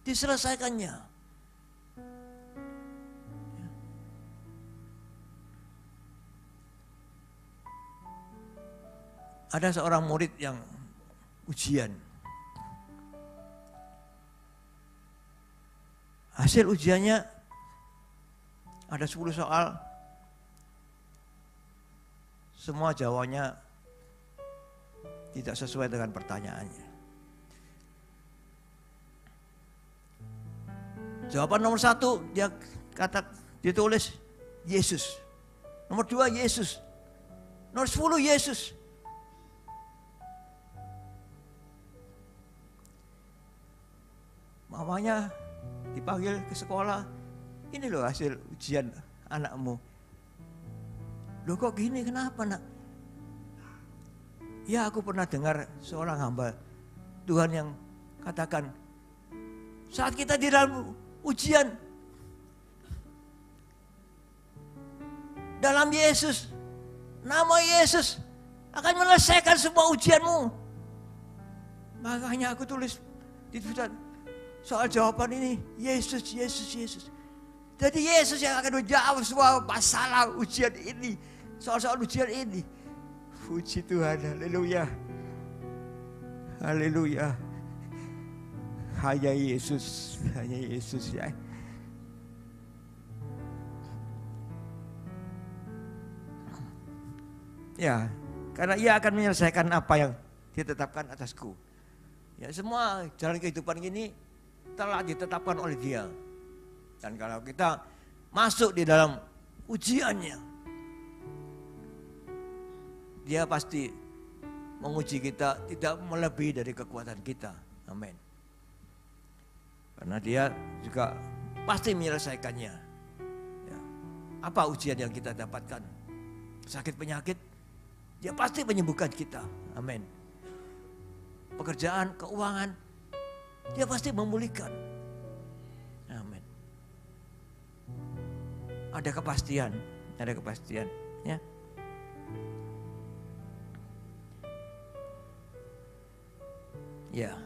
diselesaikannya. Ada seorang murid yang ujian. Hasil ujiannya ada 10 soal. Semua jawabannya tidak sesuai dengan pertanyaannya. Jawaban nomor 1 dia tulis Yesus. Nomor 2 Yesus. Nomor 10 Yesus. Mamanya dipanggil ke sekolah. Ini loh hasil ujian anakmu. Loh kok gini, kenapa nak? Ya aku pernah dengar seorang hamba Tuhan yang katakan, saat kita di dalam ujian, dalam Yesus, nama Yesus akan menyelesaikan semua ujianmu. Makanya aku tulis di Twitter, soal jawaban ini, Yesus, Yesus, Yesus. Jadi Yesus yang akan menjawab semua masalah ujian ini. Soal-soal ujian ini. Puji Tuhan, haleluya. Haleluya. Hanya Yesus ya. Ya, karena ia akan menyelesaikan apa yang ditetapkan atasku. Ya, semua jalan kehidupan ini telah ditetapkan oleh Dia. Dan kalau kita masuk di dalam ujiannya, Dia pasti menguji kita tidak melebihi dari kekuatan kita. Amin. Karena Dia juga pasti menyelesaikannya. Ya. Apa ujian yang kita dapatkan? Sakit penyakit, Dia pasti menyembuhkan kita. Amin. Pekerjaan, keuangan, Dia pasti memulihkan. Amin. Ada kepastian, ya. Ya.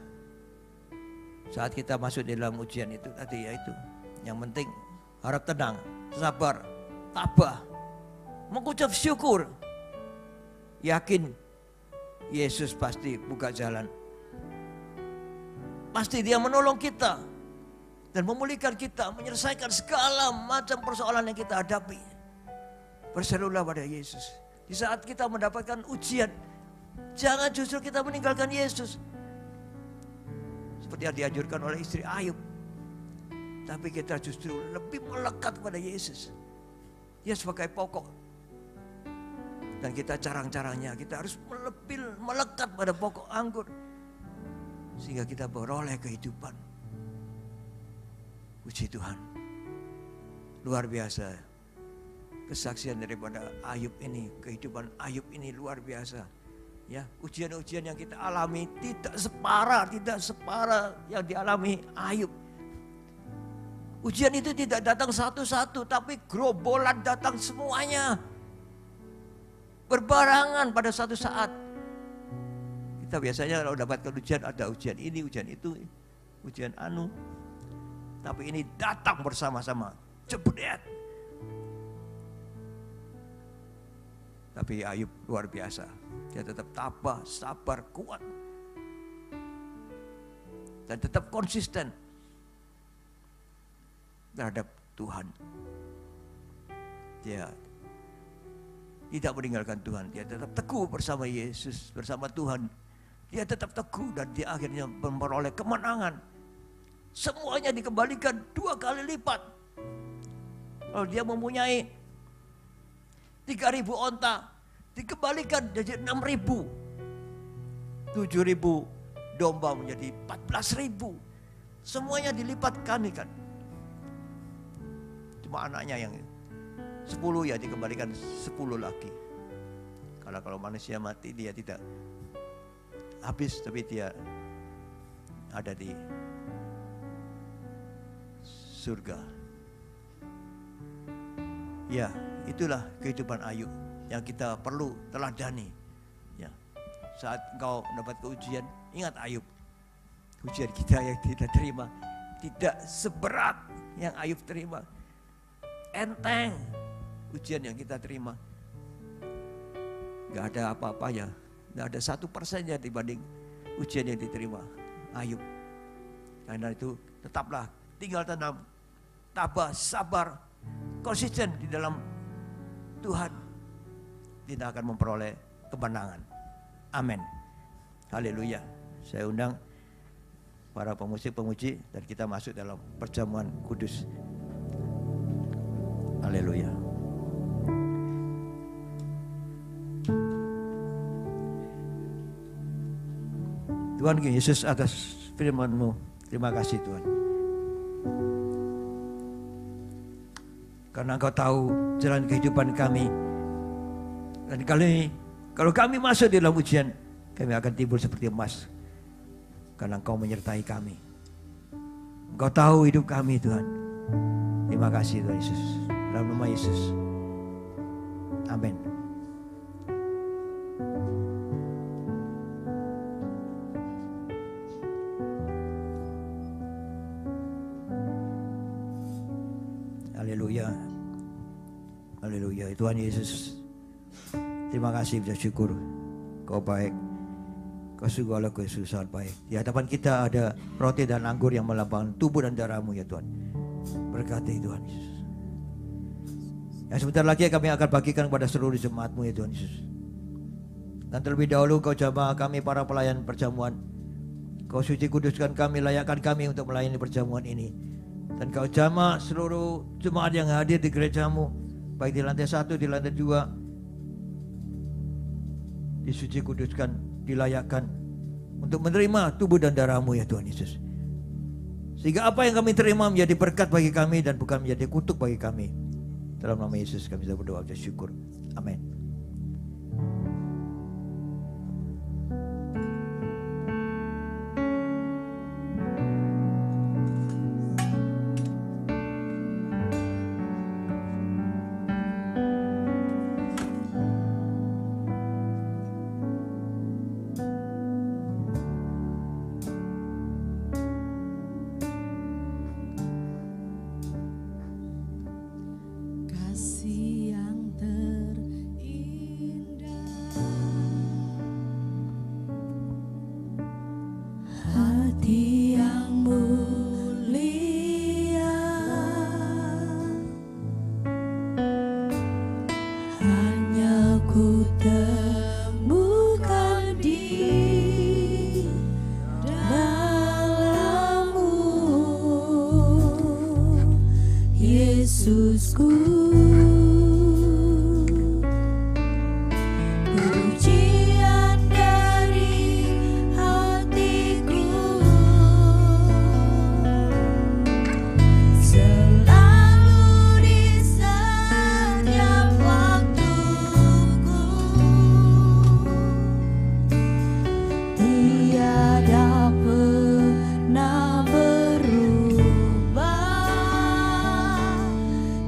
Saat kita masuk di dalam ujian itu tadi, yaitu yang penting harap tenang, sabar, tabah, mengucap syukur. Yakin Yesus pasti buka jalan. Pasti Dia menolong kita dan memulihkan kita, menyelesaikan segala macam persoalan yang kita hadapi. Berserulah pada Yesus. Di saat kita mendapatkan ujian, jangan justru kita meninggalkan Yesus. Seperti yang dianjurkan oleh istri Ayub. Tapi kita justru lebih melekat kepada Yesus. Dia sebagai pokok. Dan kita carang-carangnya, kita harus lebih melekat pada pokok anggur. Sehingga kita beroleh kehidupan. Puji Tuhan. Luar biasa. Kesaksian daripada Ayub ini, kehidupan Ayub ini luar biasa. Ya, ujian-ujian yang kita alami tidak separah yang dialami Ayub. Ujian itu tidak datang satu-satu, tapi gerombolan datang semuanya. berbarangan pada satu saat. Kita biasanya kalau dapatkan ujian, ada ujian ini, ujian itu, ujian anu. Tapi ini datang bersama-sama, jebret. Tapi Ayub luar biasa. Dia tetap tabah, sabar, kuat. Dan tetap konsisten terhadap Tuhan. Dia tidak meninggalkan Tuhan. Dia tetap teguh bersama Yesus, bersama Tuhan. Dia tetap teguh dan dia akhirnya memperoleh kemenangan. Semuanya dikembalikan 2 kali lipat. Kalau dia mempunyai 3.000 onta, dikembalikan jadi 6.000. 7.000 domba menjadi 14.000. Semuanya dilipat gandakan. Cuma anaknya yang 10 ya dikembalikan 10 lagi. Kalau manusia mati dia tidak habis, tapi dia ada di surga. Ya, itulah kehidupan Ayub yang kita perlu teladani. Ya, saat engkau mendapat ujian, ingat Ayub. Ujian kita yang tidak terima tidak seberat yang Ayub terima. Enteng ujian yang kita terima. Gak ada apa-apanya, gak ada 1% dibanding ujian yang diterima Ayub. Karena itu tetaplah tinggal tenang, tabah, sabar, konsisten di dalam Tuhan. Kita akan memperoleh kemenangan. Amin. Haleluya. Saya undang para pemuji-pemuji dan kita masuk dalam perjamuan kudus. Haleluya. Tuhan Yesus, atas firman-Mu, terima kasih Tuhan. Karena Engkau tahu jalan kehidupan kami. Dan kalau kami masuk di dalam ujian, kami akan timbul seperti emas. Karena Engkau menyertai kami. Engkau tahu hidup kami Tuhan. Terima kasih Tuhan Yesus. Dalam nama Yesus. Amin. Haleluya. Haleluya. Tuhan Yesus, terima kasih, bersyukur Kau baik. Kau segala kesusahan baik. Di hadapan kita ada roti dan anggur yang melambangkan tubuh dan darah-Mu ya Tuhan. Berkati Tuhan Yesus. Yang sebentar lagi kami akan bagikan kepada seluruh jemaat-Mu ya Tuhan Yesus. Dan terlebih dahulu Kau jamah kami para pelayan perjamuan. Kau suci kuduskan kami, layakkan kami untuk melayani perjamuan ini. Dan Kau jamah seluruh jemaat yang hadir di gereja-Mu, baik di lantai 1, di lantai 2. Disuci kuduskan, dilayakkan untuk menerima tubuh dan darah-Mu ya Tuhan Yesus. Sehingga apa yang kami terima menjadi berkat bagi kami dan bukan menjadi kutuk bagi kami. Dalam nama Yesus kami sudah berdoa dan syukur. Amin. Kasih yang terindah, hati yang mulia, hanya ku temukan di dalam-Mu, Yesusku. Pujian dari hatiku, selalu di setiap waktuku, tiada pernah berubah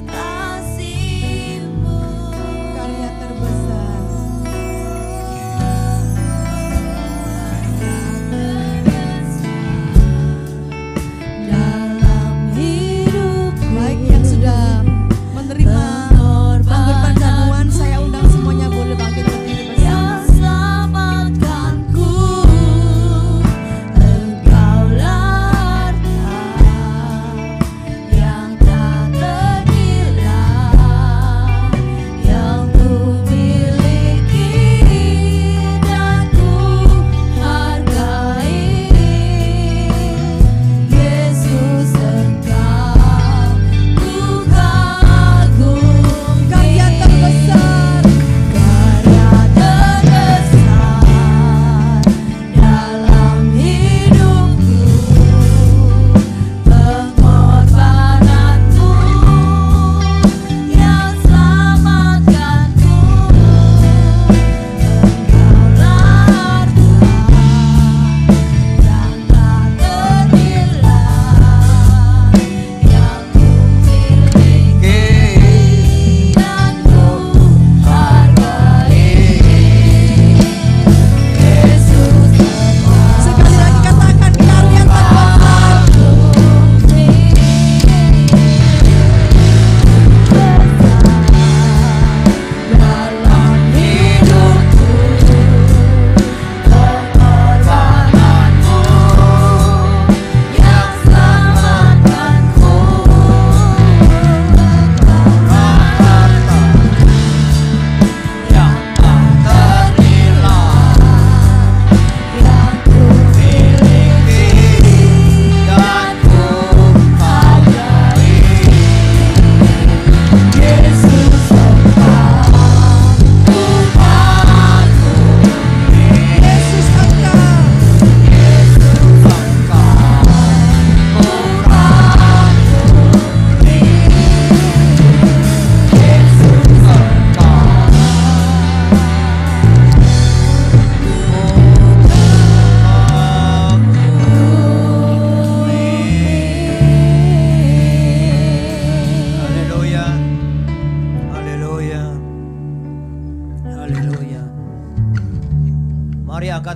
kasih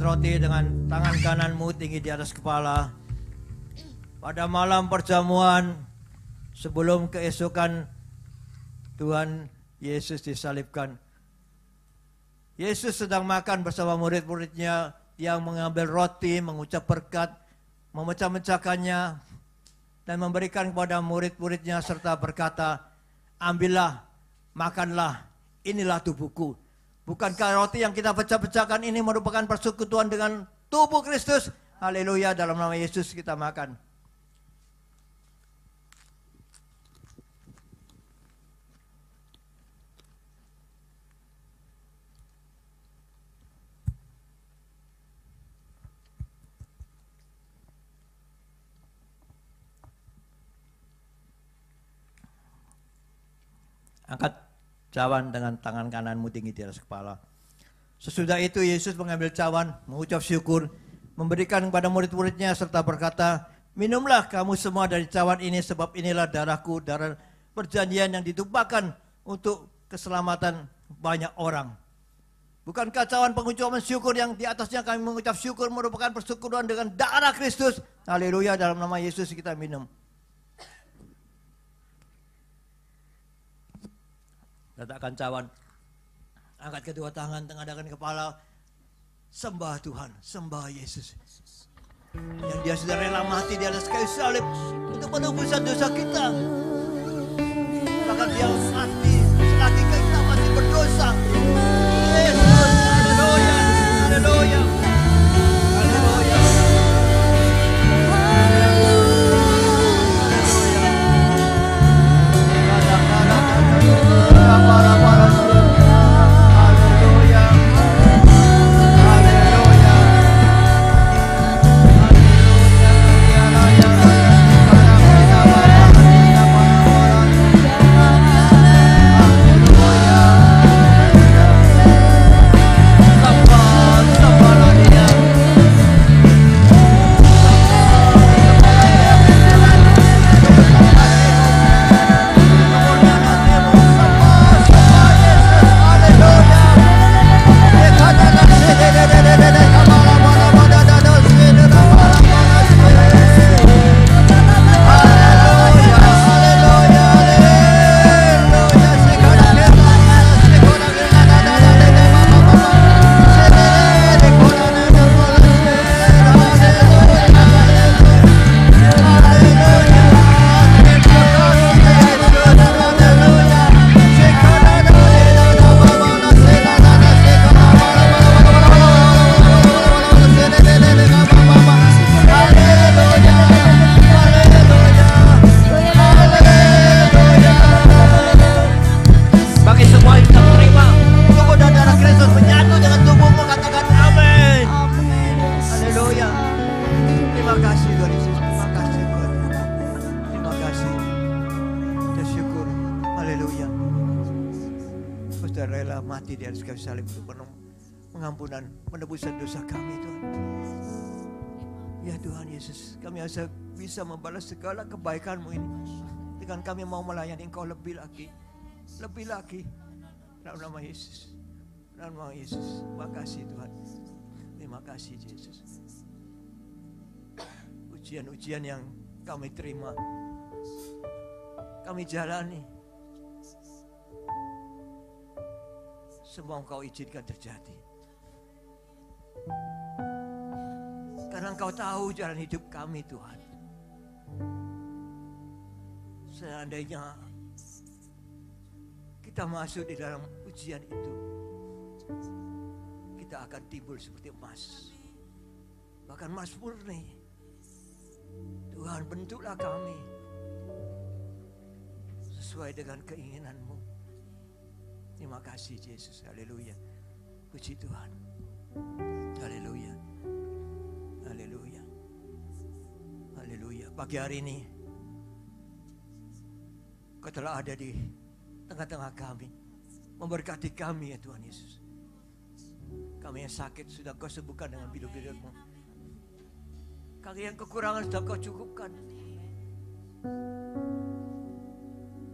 roti dengan tangan kananmu tinggi di atas kepala. Pada malam perjamuan sebelum keesokan Tuhan Yesus disalibkan. Yesus sedang makan bersama murid-muridnya. Yang mengambil roti, mengucap berkat, memecah-mecahkannya, dan memberikan kepada murid-muridnya serta berkata, ambillah, makanlah, inilah tubuhku. Bukankah roti yang kita pecah-pecahkan ini merupakan persekutuan dengan tubuh Kristus? Haleluya, dalam nama Yesus kita makan. Angkat cawan dengan tangan kananmu tinggi di atas kepala. Sesudah itu Yesus mengambil cawan, mengucap syukur, memberikan kepada murid-muridnya serta berkata, minumlah kamu semua dari cawan ini sebab inilah darahku, darah perjanjian yang ditumpahkan untuk keselamatan banyak orang. Bukankah cawan pengucapan syukur yang di atasnya kami mengucap syukur merupakan persekutuan dengan darah Kristus? Haleluya, dalam nama Yesus kita minum. Letakkan cawan, angkat kedua tangan, tengadahkan kepala, sembah Tuhan, sembah Yesus. Yang dia sudah rela mati di atas kayu salib untuk menebus dosa kita. Bahkan dia mati selagi kita masih berdosa. Yesus, haleluya, haleluya, haleluya. Bisa membalas segala kebaikan-Mu ini dengan kami mau melayani Engkau lebih lagi dalam nama Yesus, dalam nama Yesus. Terima kasih Tuhan, terima kasih Yesus. Ujian-ujian yang kami terima, kami jalani, semua Engkau izinkan terjadi. Karena Engkau tahu jalan hidup kami Tuhan. Seandainya kita masuk di dalam ujian itu, kita akan timbul seperti emas, bahkan emas murni. Tuhan, bentuklah kami sesuai dengan keinginan-Mu. Terima kasih Yesus, haleluya. Puji Tuhan, haleluya, haleluya, haleluya. Pagi hari ini Kau telah ada di tengah-tengah kami, memberkati kami ya Tuhan Yesus. Kami yang sakit sudah Kau sembuhkan dengan biduk-biduk-Mu. Kami yang kekurangan sudah Kau cukupkan.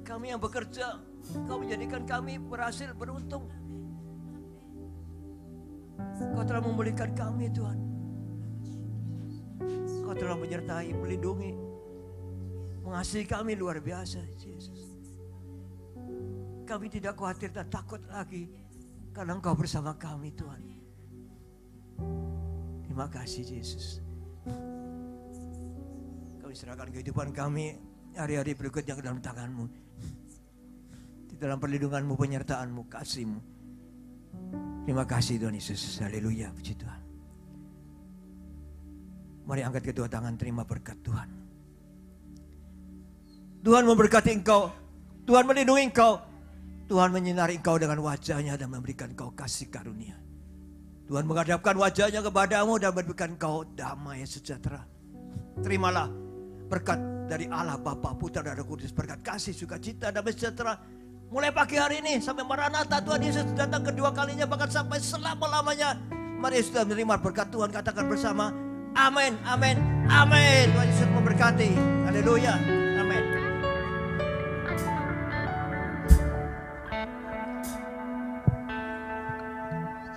Kami yang bekerja, Kau menjadikan kami berhasil beruntung. Kau telah memulihkan kami Tuhan. Kau telah menyertai, melindungi, mengasihi kami luar biasa Yesus. Kami tidak khawatir dan takut lagi karena Engkau bersama kami Tuhan. Terima kasih Yesus. Kami serahkan kehidupan kami hari-hari berikutnya ke dalam tangan-Mu. Di dalam perlindungan-Mu, penyertaan-Mu, kasih-Mu. Terima kasih Tuhan Yesus. Haleluya, puji Tuhan. Mari angkat kedua tangan, terima berkat Tuhan. Tuhan memberkati engkau. Tuhan melindungi engkau. Tuhan menyinari engkau dengan wajahnya dan memberikan engkau kasih karunia. Tuhan menghadapkan wajahnya kepadamu dan memberikan engkau damai sejahtera. Terimalah berkat dari Allah Bapa, Putra dan Roh Kudus. Berkat kasih, sukacita, damai sejahtera. Mulai pagi hari ini sampai Maranatha Tuhan Yesus datang kedua kalinya, bahkan sampai selama-lamanya. Mari sudah menerima berkat Tuhan, katakan bersama. Amin, amin, amin. Tuhan Yesus memberkati. Haleluya.